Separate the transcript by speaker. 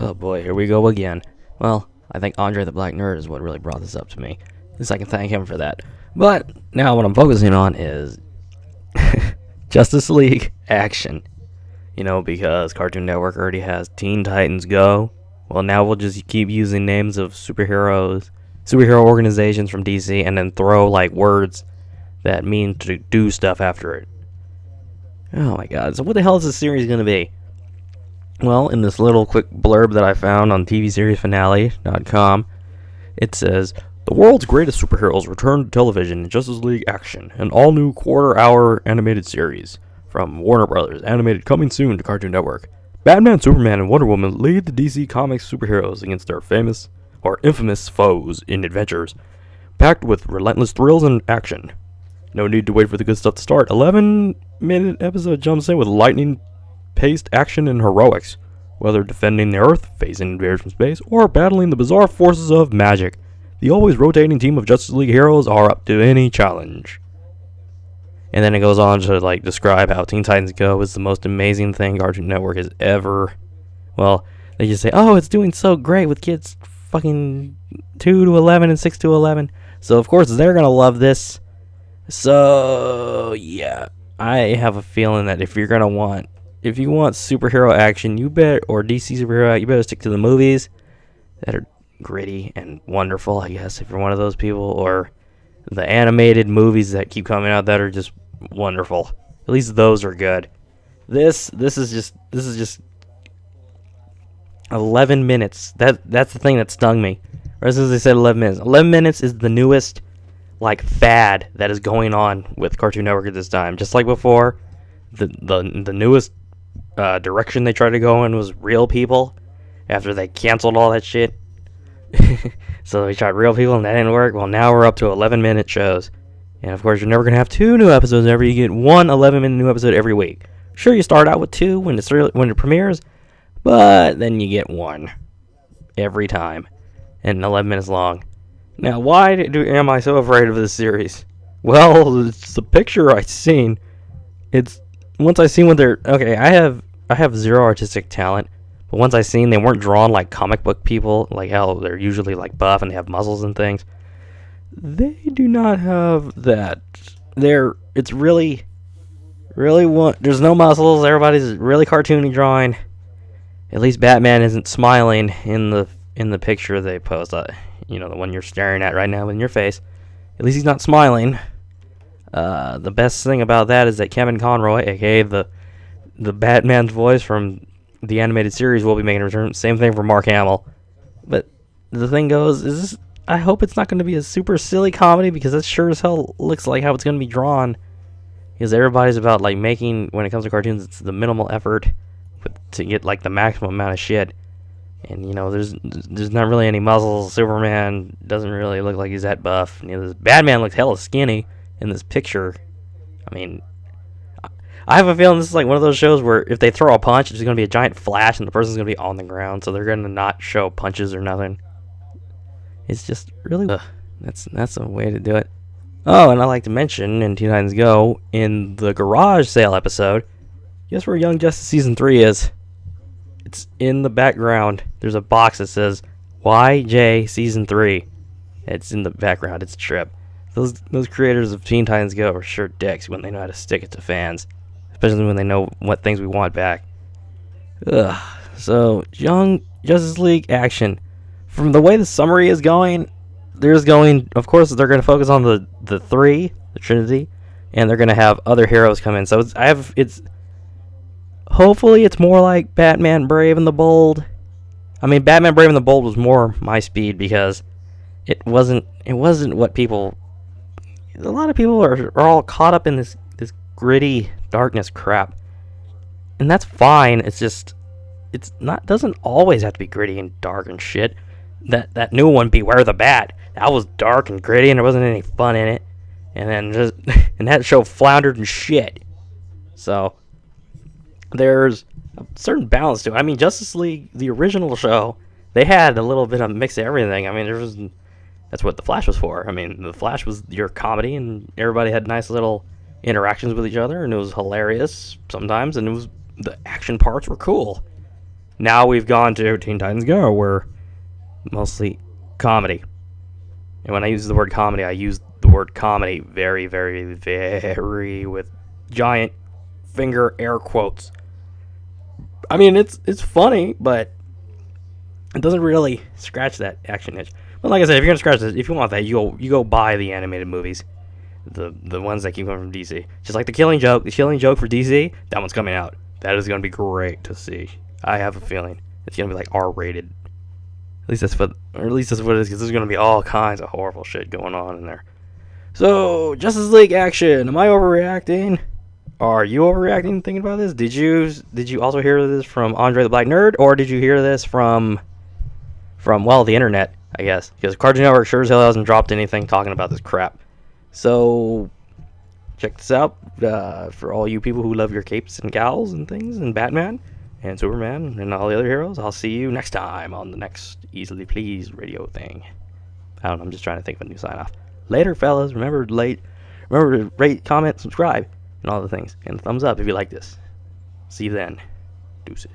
Speaker 1: Oh boy, here we go again. Well, I think Andre the Black Nerd is what really brought this up to me. At least I can thank him for that. But now what I'm focusing on is Justice League action. You know, because Cartoon Network already has Teen Titans Go. Well, now we'll just keep using names of superhero organizations from DC, and then throw like words that mean to do stuff after it. Oh my god, so what the hell is this series going to be? Well, in this little quick blurb that I found on TVSeriesFinale.com, it says, "The world's greatest superheroes return to television in Justice League Action, an all-new quarter-hour animated series from Warner Brothers, animated coming soon to Cartoon Network. Batman, Superman, and Wonder Woman lead the DC Comics superheroes against their infamous foes in adventures packed with relentless thrills and action. No need to wait for the good stuff to start. 11-minute episode jumps in with lightning-paced action and heroics, whether defending the Earth, facing invaders from space, or battling the bizarre forces of magic. The always rotating team of Justice League heroes are up to any challenge." And then it goes on to describe how Teen Titans Go is the most amazing thing Cartoon Network has ever. Well, they just say, "Oh, it's doing so great with kids fucking 2 to 11 and 6 to 11. So of course they're gonna love this. So yeah, I have a feeling that if you want superhero action, or DC superhero, you better stick to the movies that are gritty and wonderful, I guess, if you're one of those people, or the animated movies that keep coming out that are just wonderful. At least those are good. This is just 11 minutes. That's the thing that stung me. Or as they said, 11 minutes. 11 minutes is the newest fad that is going on with Cartoon Network at this time. Just like before, the newest direction they tried to go in was Real People after they canceled all that shit. So they tried Real People and that didn't work. Well, now we're up to 11-minute shows. And of course, you're never going to have 2 new episodes every. You get one 11-minute new episode every week. Sure, you start out with 2 when it premieres, but then you get 1 every time, and 11 minutes long. Now, why am I so afraid of this series? Well, it's the picture I've seen. Once I seen what they're okay. I have zero artistic talent, but once I seen they weren't drawn like comic book people, like how they're usually buff and they have muscles and things. They do not have that. It's really there's no muscles. Everybody's really cartoony drawing. At least Batman isn't smiling in the picture they post. The one you're staring at right now in your face. At least he's not smiling. The best thing about that is that Kevin Conroy, aka the Batman's voice from the animated series, will be making a return. Same thing for Mark Hamill. But the thing goes, I hope it's not going to be a super silly comedy, because that sure as hell looks like how it's going to be drawn. Because everybody's about making, when it comes to cartoons, it's the minimal effort to get the maximum amount of shit. And there's not really any muscles. Superman doesn't really look like he's that buff. This Batman looks hella skinny in this picture. I mean, I have a feeling this is one of those shows where if they throw a punch, it's going to be a giant flash and the person's going to be on the ground, so they're going to not show punches or nothing. It's just really that's a way to do it. Oh, and I like to mention in Teen Titans Go, in the garage sale episode, guess where Young Justice Season 3 is? It's in the background. There's a box that says YJ Season 3. It's in the background. It's a trip. Those creators of Teen Titans Go are sure dicks when they know how to stick it to fans, especially when they know what things we want back. Ugh. So, Young Justice League action. From the way the summary is going, of course, they're going to focus on the Trinity, and they're going to have other heroes come in. So hopefully it's more like Batman Brave and the Bold. I mean, Batman Brave and the Bold was more my speed, because it wasn't what people. A lot of people are all caught up in this gritty darkness crap, and that's fine. It's just doesn't always have to be gritty and dark and shit. That new one, Beware the Bat, that was dark and gritty and there wasn't any fun in it, and then and that show floundered and shit. So there's a certain balance to it. I mean, Justice League, the original show, they had a little bit of mix of everything. I mean, that's what the Flash was for. I mean, the Flash was your comedy, and everybody had nice little interactions with each other, and it was hilarious sometimes, and the action parts were cool. Now we've gone to Teen Titans Go, where mostly comedy. And when I use the word comedy, I use the word comedy very, very, very with giant finger air quotes. I mean, it's funny, but it doesn't really scratch that action itch. But like I said, if you're gonna scratch this, if you want that, you go buy the animated movies, the ones that keep coming from DC. Just like the Killing Joke for DC, that one's coming out. That is gonna be great to see. I have a feeling it's gonna be like R-rated. At least that's what it is, because there's gonna be all kinds of horrible shit going on in there. So, Justice League action. Am I overreacting? Are you overreacting thinking about this? Did you also hear this from Andre the Black Nerd, or did you hear this from the internet, I guess? Because Cartoon Network sure as hell hasn't dropped anything talking about this crap. So, check this out for all you people who love your capes and gals and things, and Batman and Superman and all the other heroes. I'll see you next time on the next Easily Pleased radio thing. I don't know, I'm just trying to think of a new sign off. Later, fellas. Remember to rate, comment, subscribe, and all the things. And thumbs up if you like this. See you then. Deuces.